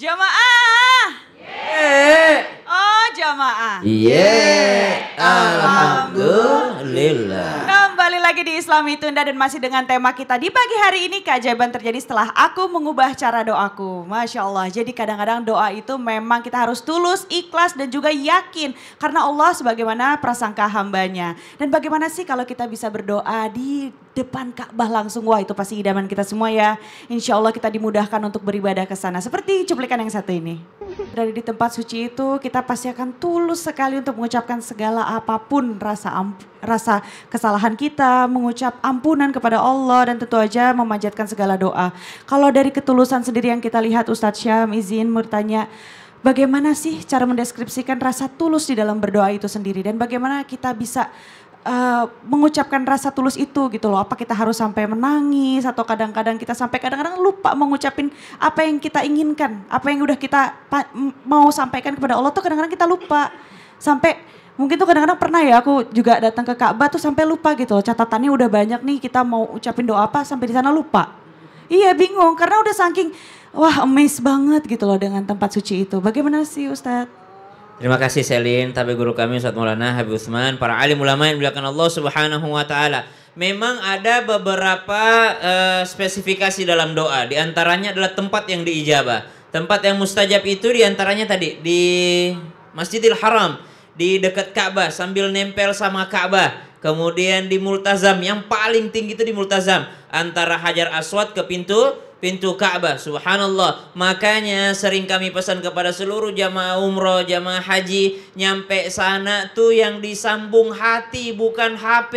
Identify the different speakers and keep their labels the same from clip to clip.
Speaker 1: Jamaah. Oh, jamaah.
Speaker 2: Alhamdulillah.
Speaker 1: Kembali lagi di Islami Tunda dan masih dengan tema kita di pagi hari ini, keajaiban terjadi setelah aku mengubah cara doaku. Masya Allah, jadi kadang-kadang doa itu memang kita harus tulus, ikhlas dan juga yakin. Karena Allah sebagaimana prasangka hambanya. Dan bagaimana sih kalau kita bisa berdoa di depan Ka'bah langsung? Wah, itu pasti idaman kita semua ya. Insya Allah kita dimudahkan untuk beribadah ke sana. Seperti cuplikan yang satu ini. Dari di tempat suci itu kita pasti akan tulus sekali untuk mengucapkan segala apapun rasa kesalahan kita, mengucap ampunan kepada Allah dan tentu aja memanjatkan segala doa. Kalau dari ketulusan sendiri yang kita lihat, Ustadz Syam izin bertanya, bagaimana sih cara mendeskripsikan rasa tulus di dalam berdoa itu sendiri dan bagaimana kita bisa mengucapkan rasa tulus itu gitu loh. Apa kita harus sampai menangis atau kadang-kadang kita sampai kadang-kadang lupa mengucapin apa yang kita inginkan, apa yang udah kita mau sampaikan kepada Allah tuh kadang-kadang kita lupa. Sampai mungkin tuh kadang-kadang pernah ya aku juga datang ke Ka'bah tuh sampai lupa gitu loh. Catatannya udah banyak nih, kita mau ucapin doa apa sampai di sana lupa. Iya bingung karena udah saking wah amazed banget gitu loh dengan tempat suci itu. Bagaimana sih Ustadz?
Speaker 2: Terima kasih Selin, tapi guru kami Ustaz Maulana Habib Utsman, para alim ulama yang dimuliakan Allah Subhanahu wa taala. Memang ada beberapa spesifikasi dalam doa. Di antaranya adalah tempat yang diijabah. Tempat yang mustajab itu di antaranya tadi di Masjidil Haram, di dekat Ka'bah sambil nempel sama Ka'bah. Kemudian di Multazam, yang paling tinggi itu di Multazam, antara Hajar Aswad ke pintu Ka'bah. Subhanallah. Makanya sering kami pesan kepada seluruh jamaah umroh, jamaah haji, nyampe sana tuh yang disambung hati bukan HP.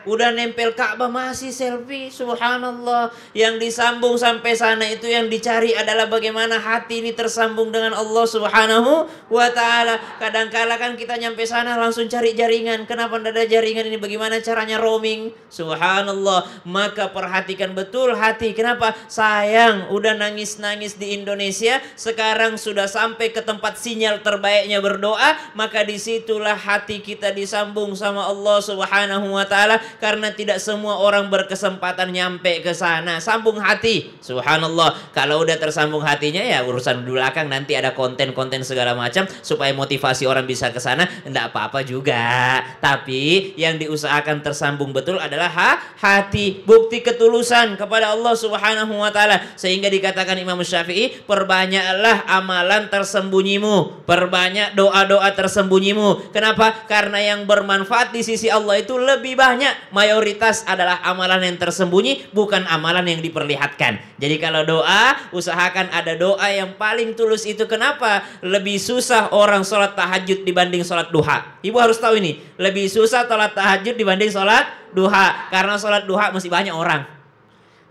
Speaker 2: Udah nempel Ka'bah masih selfie, subhanallah. Yang disambung sampai sana itu yang dicari adalah bagaimana hati ini tersambung dengan Allah Subhanahu wa ta'ala. Kadangkala kan kita nyampe sana langsung cari jaringan. Kenapa tidak ada jaringan ini? Bagaimana caranya roaming? Subhanallah. Maka perhatikan betul hati. Kenapa? Sayang, udah nangis-nangis di Indonesia, sekarang sudah sampai ke tempat sinyal terbaiknya berdoa, maka disitulah hati kita disambung sama Allah Subhanahu wa ta'ala. Karena tidak semua orang berkesempatan nyampe ke sana. Sambung hati. Subhanallah. Kalau udah tersambung hatinya ya urusan di belakang, nanti ada konten-konten segala macam supaya motivasi orang bisa ke sana, enggak apa-apa juga. Tapi yang diusahakan tersambung betul adalah hati. Bukti ketulusan kepada Allah Subhanahu wa taala. Sehingga dikatakan Imam Syafi'i, perbanyaklah amalan tersembunyimu, perbanyak doa-doa tersembunyimu. Kenapa? Karena yang bermanfaat di sisi Allah itu lebih banyak. Mayoritas adalah amalan yang tersembunyi, bukan amalan yang diperlihatkan. Jadi kalau doa, usahakan ada doa yang paling tulus itu. Kenapa? Lebih susah orang sholat tahajud dibanding sholat duha. Ibu harus tahu ini. Lebih susah sholat tahajud dibanding sholat duha. Karena sholat duha masih banyak orang.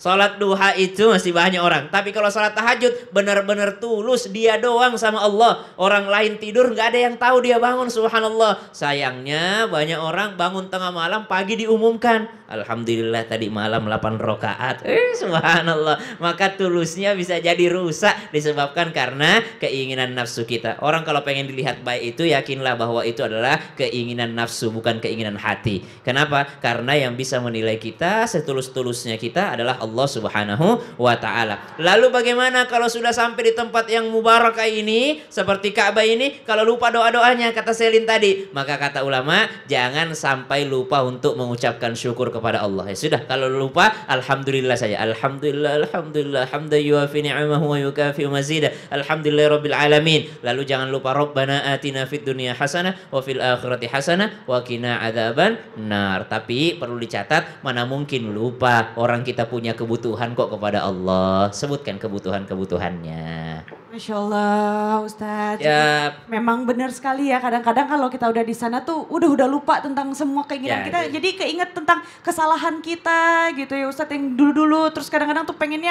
Speaker 2: Sholat duha itu masih banyak orang. Tapi kalau sholat tahajud benar-benar tulus dia doang sama Allah. Orang lain tidur nggak ada yang tahu dia bangun. Subhanallah. Sayangnya banyak orang bangun tengah malam, pagi diumumkan alhamdulillah tadi malam 8 rakaat. Subhanallah. Maka tulusnya bisa jadi rusak disebabkan karena keinginan nafsu kita. Orang kalau pengen dilihat baik itu yakinlah bahwa itu adalah keinginan nafsu, bukan keinginan hati. Kenapa? Karena yang bisa menilai kita setulus-tulusnya kita adalah Allah Subhanahu wa ta'ala. Lalu bagaimana kalau sudah sampai di tempat yang mubarakah ini, seperti Ka'bah ini, kalau lupa doa-doanya, kata Selin tadi, maka kata ulama, jangan sampai lupa untuk mengucapkan syukur kepada Allah. Ya sudah, kalau lupa, alhamdulillah saja. Alhamdulillah, alhamdulillah, hamdan yuafi ni'amahu wa yukafi mazidah. Alhamdulillah rabbil alamin. Lalu jangan lupa Rabbana atina fid dunya hasanah wa fil akhirati hasanah wa qina adzaban nar. Tapi perlu dicatat, mana mungkin lupa, orang kita punya kebutuhan kok kepada Allah. Sebutkan kebutuhan-kebutuhannya.
Speaker 1: Masya Allah Ustadz.
Speaker 2: Ya.
Speaker 1: Memang benar sekali ya, kadang-kadang kalau kita udah di sana tuh udah lupa tentang semua keinginan kita. Jadi keinget tentang kesalahan kita gitu ya Ustadz yang dulu-dulu. Terus kadang-kadang tuh pengen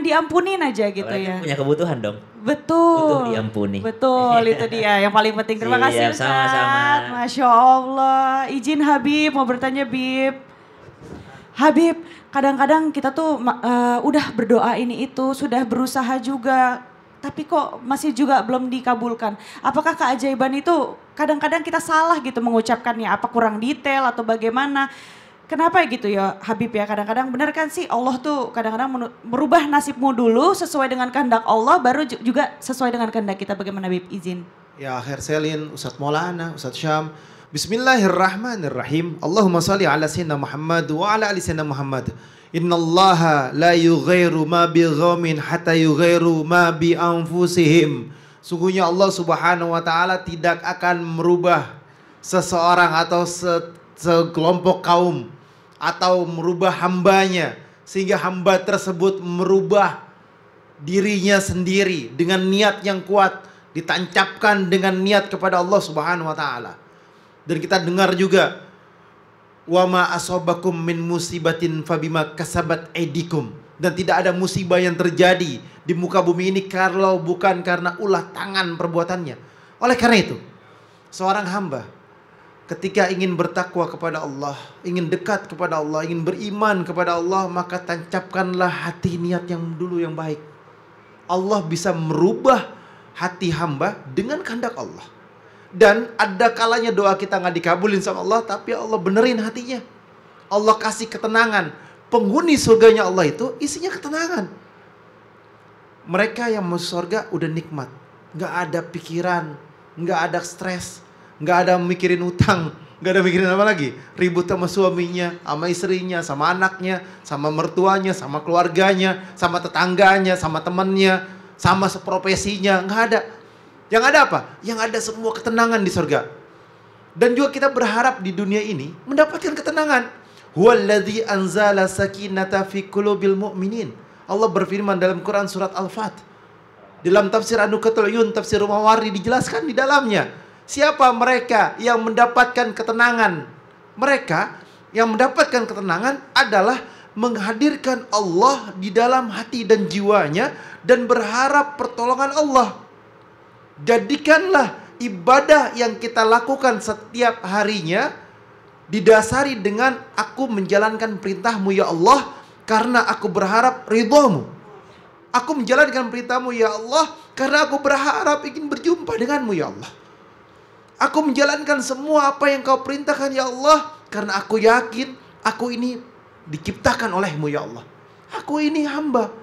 Speaker 1: diampunin aja gitu. Apalagi ya.
Speaker 2: Punya kebutuhan dong.
Speaker 1: Betul.
Speaker 2: Butuh diampuni.
Speaker 1: Betul, itu dia yang paling penting. Terima kasih Ustadz.
Speaker 2: Sama-sama.
Speaker 1: Masya Allah. Izin Habib mau bertanya Bib. Habib, kadang-kadang kita tuh udah berdoa ini itu, sudah berusaha juga, tapi kok masih juga belum dikabulkan. Apakah keajaiban itu kadang-kadang kita salah gitu mengucapkannya, apa kurang detail atau bagaimana? Kenapa gitu ya Habib ya, kadang-kadang benar kan sih Allah tuh kadang-kadang merubah nasibmu dulu sesuai dengan kehendak Allah baru juga sesuai dengan kehendak kita. Bagaimana Habib, izin?
Speaker 3: Ya akhir Selin, Ustadz Maulana, Ustadz Syam. Bismillahirrahmanirrahim. Allahumma salli ala sayyidina Muhammad wa ala ali sayyidina Muhammad. Innallaha la yughairu ma bi ghaumin hatta yughairu ma bi anfusihim. Sungguhnya Allah Subhanahu wa taala tidak akan merubah seseorang atau sekelompok kaum atau merubah hambanya sehingga hamba tersebut merubah dirinya sendiri dengan niat yang kuat, ditancapkan dengan niat kepada Allah Subhanahu wa taala. Dan kita dengar juga wa ma asabakum min musibatin fabima kasabat aydikum, dan tidak ada musibah yang terjadi di muka bumi ini kalau bukan karena ulah tangan perbuatannya. Oleh karena itu, seorang hamba ketika ingin bertakwa kepada Allah, ingin dekat kepada Allah, ingin beriman kepada Allah, maka tancapkanlah hati niat yang dulu yang baik. Allah bisa merubah hati hamba dengan kehendak Allah. Dan ada kalanya doa kita nggak dikabulin sama Allah, tapi Allah benerin hatinya. Allah kasih ketenangan. Penghuni surganya Allah itu isinya ketenangan. Mereka yang masuk surga udah nikmat, nggak ada pikiran, nggak ada stres, nggak ada mikirin utang, nggak ada mikirin apa lagi, ribut sama suaminya, sama istrinya, sama anaknya, sama mertuanya, sama keluarganya, sama tetangganya, sama temannya, sama seprofesinya, nggak ada. Yang ada apa? Yang ada semua ketenangan di surga. Dan juga kita berharap di dunia ini mendapatkan ketenangan. Huwallazi anzala sakinata fi qulubil mu'minin. Allah berfirman dalam Quran surat Al-Fat. Dalam tafsir An-Nukatul Uyun, tafsir Mawardi dijelaskan di dalamnya. Siapa mereka yang mendapatkan ketenangan? Mereka yang mendapatkan ketenangan adalah menghadirkan Allah di dalam hati dan jiwanya dan berharap pertolongan Allah. Jadikanlah ibadah yang kita lakukan setiap harinya didasari dengan aku menjalankan perintahmu ya Allah karena aku berharap ridhamu. Aku menjalankan perintahmu ya Allah karena aku berharap ingin berjumpa denganmu ya Allah. Aku menjalankan semua apa yang kau perintahkan ya Allah karena aku yakin aku ini diciptakan olehmu ya Allah. Aku ini hamba,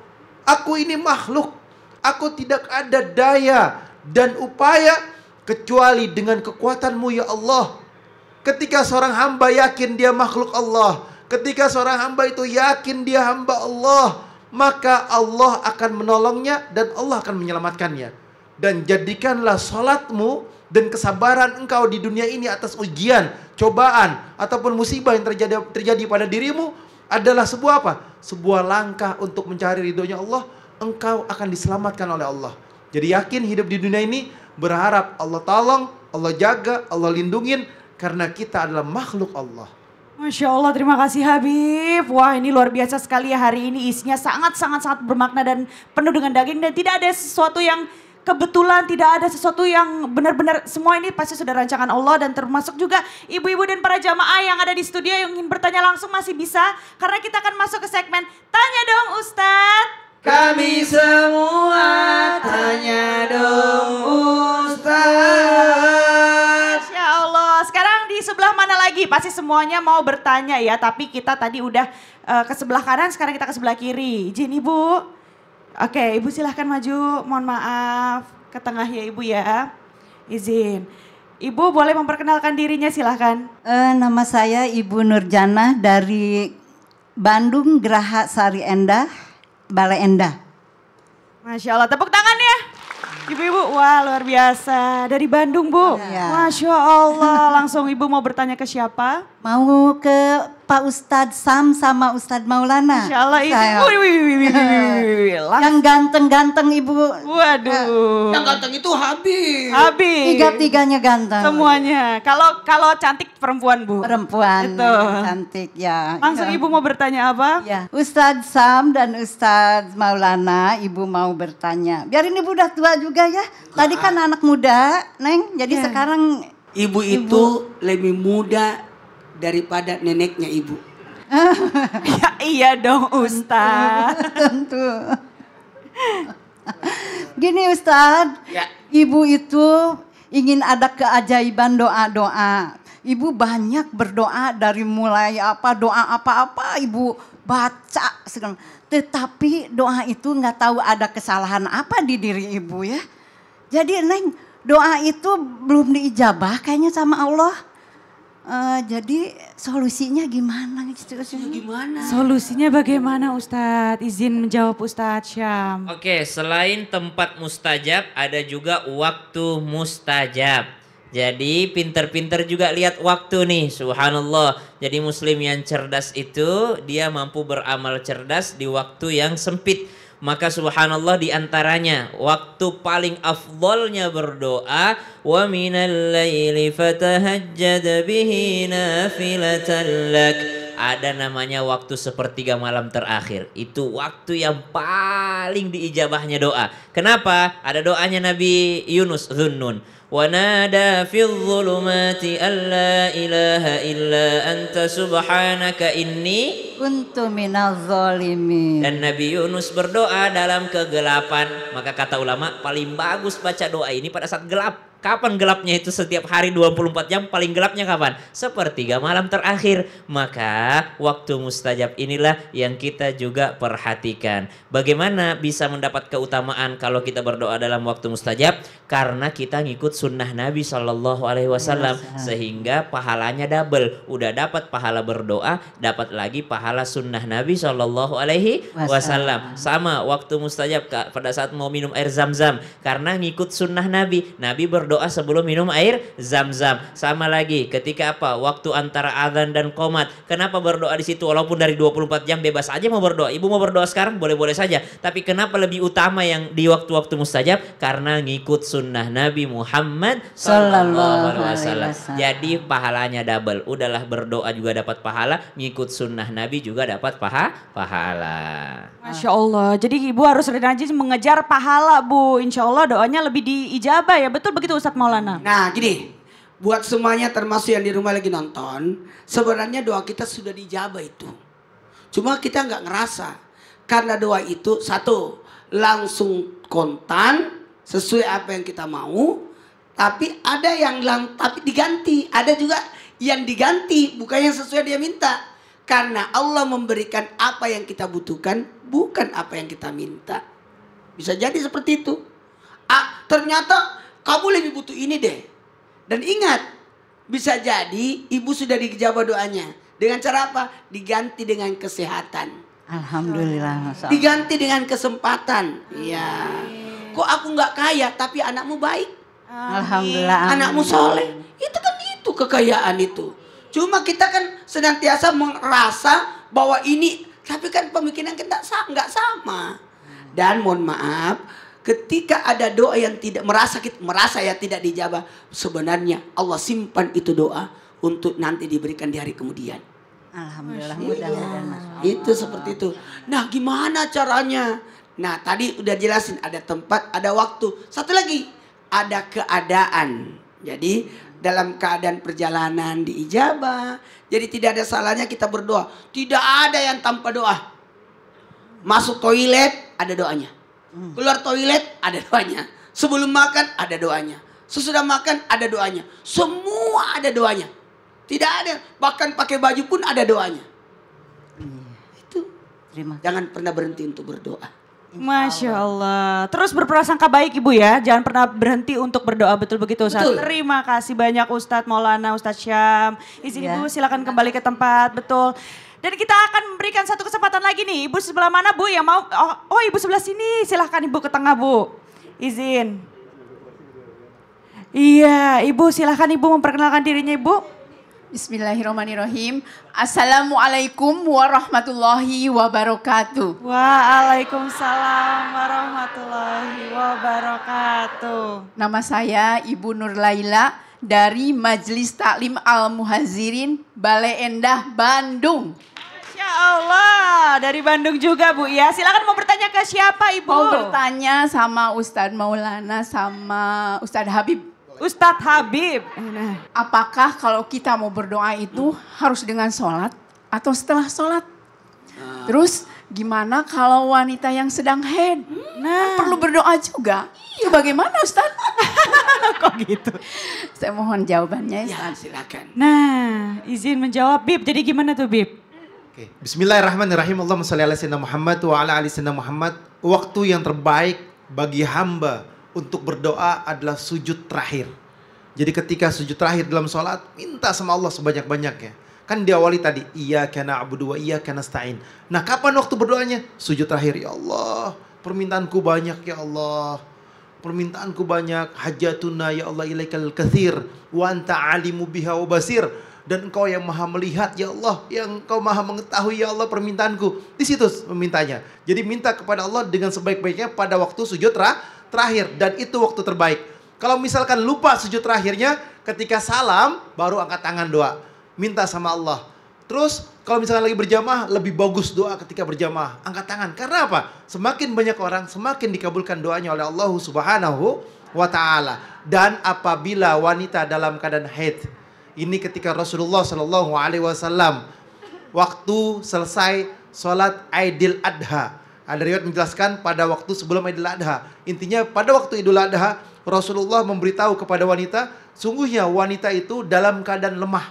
Speaker 3: aku ini makhluk, aku tidak ada daya dan upaya kecuali dengan kekuatanmu ya Allah. Ketika seorang hamba yakin dia makhluk Allah, ketika seorang hamba itu yakin dia hamba Allah, maka Allah akan menolongnya dan Allah akan menyelamatkannya. Dan jadikanlah salatmu dan kesabaran engkau di dunia ini atas ujian, cobaan ataupun musibah yang terjadi pada dirimu adalah sebuah apa? Sebuah langkah untuk mencari ridhonya Allah. Engkau akan diselamatkan oleh Allah. Jadi yakin hidup di dunia ini, berharap Allah tolong, Allah jaga, Allah lindungin, karena kita adalah makhluk Allah.
Speaker 1: Masya Allah, terima kasih Habib. Wah, ini luar biasa sekali ya hari ini, isinya sangat bermakna dan penuh dengan daging, dan tidak ada sesuatu yang kebetulan, tidak ada sesuatu yang benar-benar, semua ini pasti sudah rancangan Allah. Dan termasuk juga ibu-ibu dan para jamaah yang ada di studio yang ingin bertanya langsung masih bisa, karena kita akan masuk ke segmen Tanya Dong Ustadz.
Speaker 4: Kami semua tanya dong Ustaz.
Speaker 1: Ya Allah, sekarang di sebelah mana lagi? Pasti semuanya mau bertanya ya, tapi kita tadi udah ke sebelah kanan, sekarang kita ke sebelah kiri. Izin Ibu. Oke, Ibu silahkan maju, mohon maaf. Ke tengah ya Ibu ya. Izin. Ibu boleh memperkenalkan dirinya silahkan.
Speaker 5: Nama saya Ibu Nurjana dari Bandung, Geraha Sari Endah, Balai Endah.
Speaker 1: Masya Allah, tepuk tangan ya. Ibu-ibu, wah luar biasa. Dari Bandung Bu.
Speaker 5: Ya.
Speaker 1: Masya Allah, langsung Ibu mau bertanya ke siapa?
Speaker 5: Mau ke Pak Ustadz Sam sama Ustadz Maulana.
Speaker 1: Masya Allah Ibu.
Speaker 5: Saya. Yang ganteng-ganteng Ibu.
Speaker 1: Waduh.
Speaker 4: Yang ganteng itu Habib.
Speaker 1: Habis.
Speaker 5: Tiga-tiganya ganteng.
Speaker 1: Semuanya. Kalau cantik perempuan Bu.
Speaker 5: Perempuan
Speaker 1: Itu.
Speaker 5: cantik ya.
Speaker 1: Langsung
Speaker 5: Ya.
Speaker 1: Ibu mau bertanya apa?
Speaker 5: Ya, Ustadz Sam dan Ustadz Maulana, Ibu mau bertanya. Biarin Ibu udah tua juga ya. Tadi kan anak muda, Neng. Jadi
Speaker 1: Ya.
Speaker 5: sekarang
Speaker 4: Ibu itu lebih muda daripada neneknya ibu.
Speaker 1: Ya iya dong Ustaz.
Speaker 5: tentu. Gini Ustadz,
Speaker 4: Ya.
Speaker 5: Ibu itu ingin ada keajaiban doa-doa. Ibu banyak berdoa dari mulai doa apa-apa ibu baca segala. Tetapi doa itu nggak tahu ada kesalahan apa di diri ibu ya. Jadi Neng, doa itu belum diijabah kayaknya sama Allah. Jadi solusinya gimana gitu?
Speaker 4: Gimana?
Speaker 1: Solusinya bagaimana Ustadz? Izin menjawab Ustadz Syam.
Speaker 2: Oke, selain tempat mustajab, ada juga waktu mustajab. Jadi pinter-pinter juga lihat waktu nih, subhanallah. Jadi muslim yang cerdas itu dia mampu beramal cerdas di waktu yang sempit. Maka subhanallah di antaranya waktu paling afdolnya berdoa, wa minal laili fatahajjad bihi nafilatan lak. Ada namanya waktu sepertiga malam terakhir. Itu waktu yang paling diijabahnya doa. Kenapa? Ada doanya Nabi Yunus Dhunnun. Wa nada fil dhulumati alla ilaha illa anta subhanaka inni
Speaker 5: kuntu minaz zalimin.
Speaker 2: Dan Nabi Yunus berdoa dalam kegelapan. Maka kata ulama paling bagus baca doa ini pada saat gelap. Kapan gelapnya itu? Setiap hari 24 jam. Paling gelapnya kapan? Sepertiga malam terakhir. Maka waktu mustajab inilah yang kita juga perhatikan. Bagaimana bisa mendapat keutamaan kalau kita berdoa dalam waktu mustajab? Karena kita ngikut sunnah Nabi SAW. Sehingga pahalanya double. Udah dapat pahala berdoa, dapat lagi pahala sunnah Nabi SAW. Sama waktu mustajab pada saat mau minum air zam-zam. Karena ngikut sunnah Nabi. Nabi berdoa sebelum minum air zam-zam. Sama lagi ketika apa? Waktu antara adzan dan qomat. Kenapa berdoa di situ? Walaupun dari 24 jam bebas aja mau berdoa. Ibu mau berdoa sekarang boleh-boleh saja. Tapi kenapa lebih utama yang di waktu-waktu mustajab? Karena ngikut sunnah Nabi Muhammad sallallahu alaihi wasallam. Jadi pahalanya double. Udahlah berdoa juga dapat pahala, ngikut sunnah Nabi juga dapat pahala.
Speaker 1: Masya Allah. Jadi ibu harus rajin mengejar pahala Bu. Insya Allah doanya lebih diijabah ya. Betul begitu Ustadz Maulana?
Speaker 4: Nah gini, buat semuanya termasuk yang di rumah lagi nonton, sebenarnya doa kita sudah dijabah itu. Cuma kita nggak ngerasa. Karena doa itu satu, langsung kontan sesuai apa yang kita mau. Tapi ada yang tapi diganti. Ada juga yang diganti, bukan yang sesuai dia minta. Karena Allah memberikan apa yang kita butuhkan, bukan apa yang kita minta. Bisa jadi seperti itu. Ternyata kamu lebih butuh ini deh. Dan ingat, bisa jadi ibu sudah dijabah doanya. Dengan cara apa? Diganti dengan kesehatan.
Speaker 5: Alhamdulillah.
Speaker 4: Diganti dengan kesempatan. Iya. Kok aku nggak kaya tapi anakmu baik?
Speaker 5: Alhamdulillah.
Speaker 4: Anakmu soleh. Itu kan itu kekayaan itu. Cuma kita kan senantiasa merasa bahwa ini, tapi kan pemikiran kita nggak sama. Dan mohon maaf, ketika ada doa yang tidak merasa ya tidak dijabah, sebenarnya Allah simpan itu doa untuk nanti diberikan di hari kemudian.
Speaker 5: Alhamdulillah, mudah-mudahan.
Speaker 4: Itu seperti itu. Nah, gimana caranya? Nah, tadi udah jelasin ada tempat, ada waktu. Satu lagi, ada keadaan. Jadi dalam keadaan perjalanan diijabah. Jadi tidak ada salahnya kita berdoa. Tidak ada yang tanpa doa. Masuk toilet ada doanya. Keluar toilet ada doanya. Sebelum makan ada doanya. Sesudah makan ada doanya. Semua ada doanya. Tidak ada. Bahkan pakai baju pun ada doanya. Itu. Jangan pernah berhenti untuk berdoa.
Speaker 1: Masya Allah. Terus berprasangka baik Ibu ya. Jangan pernah berhenti untuk berdoa. Betul begitu Ustaz.
Speaker 4: Betul.
Speaker 1: Terima kasih banyak Ustadz Maulana, Ustadz Syam. Izin
Speaker 5: Ya.
Speaker 1: Ibu silakan kembali ke tempat. Betul. Dan kita akan memberikan satu kesempatan lagi nih. Ibu sebelah mana Bu yang mau? Oh Ibu sebelah sini. Silahkan Ibu ke tengah Bu. Izin. Iya Ibu silahkan Ibu memperkenalkan dirinya Ibu.
Speaker 6: Bismillahirrahmanirrahim. Assalamualaikum warahmatullahi wabarakatuh.
Speaker 1: Waalaikumsalam warahmatullahi wabarakatuh.
Speaker 6: Nama saya Ibu Nur Laila dari Majelis Taklim Al-Muhazirin Bale Endah, Bandung.
Speaker 1: Masya Allah, dari Bandung juga Bu ya. Silakan mau bertanya ke siapa Ibu?
Speaker 6: Mau bertanya sama Ustadz Maulana sama Ustadz Habib.
Speaker 1: Ustadz Habib.
Speaker 6: Apakah kalau kita mau berdoa itu harus dengan sholat atau setelah sholat? Terus gimana kalau wanita yang sedang haid? Perlu berdoa juga. Itu bagaimana Ustadz?
Speaker 1: Kok gitu?
Speaker 6: Saya mohon jawabannya
Speaker 4: Ya,
Speaker 6: Ustaz.
Speaker 4: silakan.
Speaker 1: Nah, izin menjawab Bib. Jadi gimana tuh Bib?
Speaker 3: Oke. Bismillahirrahmanirrahim. Allahumma shalli ala sayyidina Muhammad wa ala ali sayyidina Muhammad. Waktu yang terbaik bagi hamba untuk berdoa adalah sujud terakhir. Jadi ketika sujud terakhir dalam sholat, minta sama Allah sebanyak-banyaknya. Kan diawali tadi, iyyaka na'budu wa iyyaka nasta'in. Nah, kapan waktu berdoanya? Sujud terakhir. Ya Allah, permintaanku banyak ya Allah. Permintaanku banyak. Hajatuna ya Allah ilaikal katsir wa anta alimu biha wa basir. Dan engkau yang maha melihat ya Allah, yang engkau maha mengetahui ya Allah permintaanku. Di situ memintanya. Jadi minta kepada Allah dengan sebaik-baiknya pada waktu sujud terakhir. Dan itu waktu terbaik. Kalau misalkan lupa sujud terakhirnya, ketika salam baru angkat tangan doa. Minta sama Allah. Terus kalau misalkan lagi berjamaah, lebih bagus doa ketika berjamaah. Angkat tangan. Karena apa? Semakin banyak orang, semakin dikabulkan doanya oleh Allah Subhanahu wa ta'ala. Dan apabila wanita dalam keadaan haid, ini ketika Rasulullah Shallallahu Alaihi Wasallam waktu selesai sholat Idul Adha. Ada riwayat menjelaskan pada waktu sebelum Idul Adha. Intinya pada waktu Idul Adha Rasulullah memberitahu kepada wanita, sungguhnya wanita itu dalam keadaan lemah,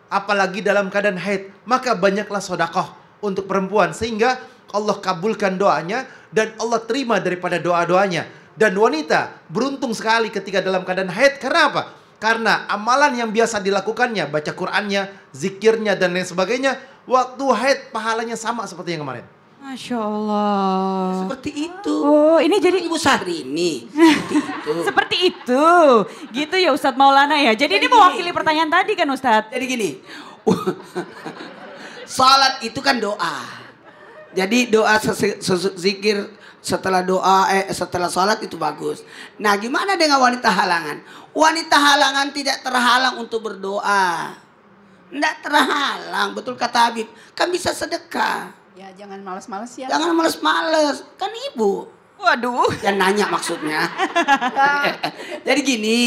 Speaker 3: apalagi dalam keadaan haid. Maka banyaklah sedekah untuk perempuan sehingga Allah kabulkan doanya dan Allah terima daripada doa-doanya. Dan wanita beruntung sekali ketika dalam keadaan haid. Karena apa? Karena amalan yang biasa dilakukannya, baca Qur'annya, zikirnya dan lain sebagainya, waktu haid pahalanya sama seperti yang kemarin.
Speaker 1: Masya Allah.
Speaker 4: Seperti itu.
Speaker 1: Oh, ini jadi
Speaker 4: Ibu Syahrini. Seperti itu.
Speaker 1: seperti itu. Gitu ya Ustadz Maulana ya. Jadi ini mewakili pertanyaan tadi kan Ustadz.
Speaker 4: Jadi gini. Salat itu kan doa. Jadi doa zikir setelah doa setelah salat itu bagus. Nah, gimana dengan wanita halangan? Wanita halangan tidak terhalang untuk berdoa. Tidak terhalang, betul kata Habib. Kan bisa sedekah.
Speaker 6: Ya jangan males-males ya.
Speaker 4: Jangan males-males. Kan ibu
Speaker 1: Waduh.
Speaker 4: yang nanya maksudnya. Jadi gini,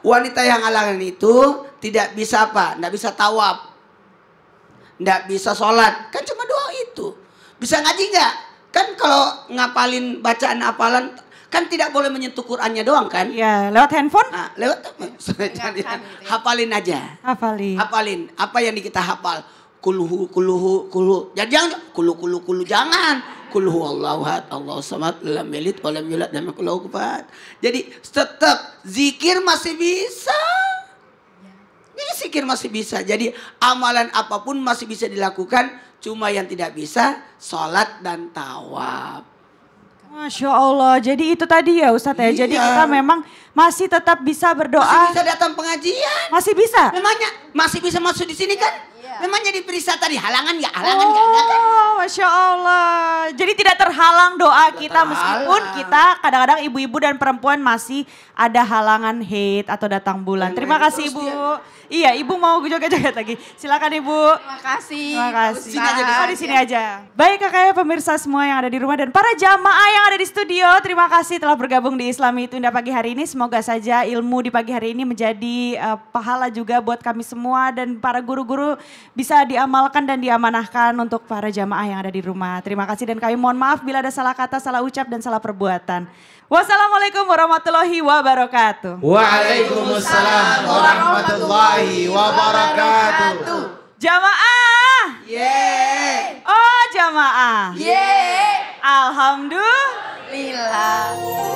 Speaker 4: wanita yang halangan itu tidak bisa apa? Tidak bisa tawaf. Tidak bisa sholat. Kan cuma doa itu. Bisa ngaji nggak? Kan kalau ngapalin bacaan hafalan, kan tidak boleh menyentuh Qur'annya doang kan?
Speaker 1: Ya, lewat handphone?
Speaker 4: Nah, lewat hafalin aja.
Speaker 1: Hafalin.
Speaker 4: Hafalin. Apa yang kita hafal? Kuluhu. Jangan kulu jangan. Kuluhu Allahu ahad, Allahu samad, lam yalid wa lam yulad wa lam yakul lahu kufuwan ahad. Jadi tetap zikir masih bisa. Jadi zikir masih bisa. Jadi amalan apapun masih bisa dilakukan. Cuma yang tidak bisa sholat dan tawaf.
Speaker 1: Masya Allah. Jadi itu tadi ya Ustadz ya.
Speaker 4: Iya.
Speaker 1: Jadi kita memang masih tetap bisa berdoa.
Speaker 4: Masih bisa datang pengajian.
Speaker 1: Masih bisa?
Speaker 4: Memangnya masih bisa masuk di sini kan? Memangnya diperiksa tadi halangan nggak? Halangan nggak? Ada kan?
Speaker 1: Masya Allah. Jadi tidak terhalang doa kita
Speaker 4: terhalang.
Speaker 1: meskipun kita kadang-kadang ibu-ibu dan perempuan masih ada halangan haid atau datang bulan.
Speaker 4: Dan
Speaker 1: Terima
Speaker 4: terus
Speaker 1: kasih Ibu.
Speaker 4: dia-
Speaker 1: Iya, Ibu mau joget-joget lagi. Silakan Ibu.
Speaker 6: Terima kasih.
Speaker 1: Terima kasih.
Speaker 4: Sini aja,
Speaker 1: Oh, di sini aja. Baik kakak ya pemirsa semua yang ada di rumah dan para jamaah yang ada di studio. Terima kasih telah bergabung di Islami Tunda pagi hari ini. Semoga saja ilmu di pagi hari ini menjadi pahala juga buat kami semua. Dan para guru-guru bisa diamalkan dan diamanahkan untuk para jamaah yang ada di rumah. Terima kasih dan kami mohon maaf bila ada salah kata, salah ucap dan salah perbuatan. Wassalamualaikum warahmatullahi wabarakatuh.
Speaker 3: Waalaikumsalam warahmatullahi wabarakatuh.
Speaker 1: Jamaah.
Speaker 4: Yeay.
Speaker 1: Oh jamaah.
Speaker 6: Yeay.
Speaker 1: Alhamdulillah.
Speaker 6: Lila.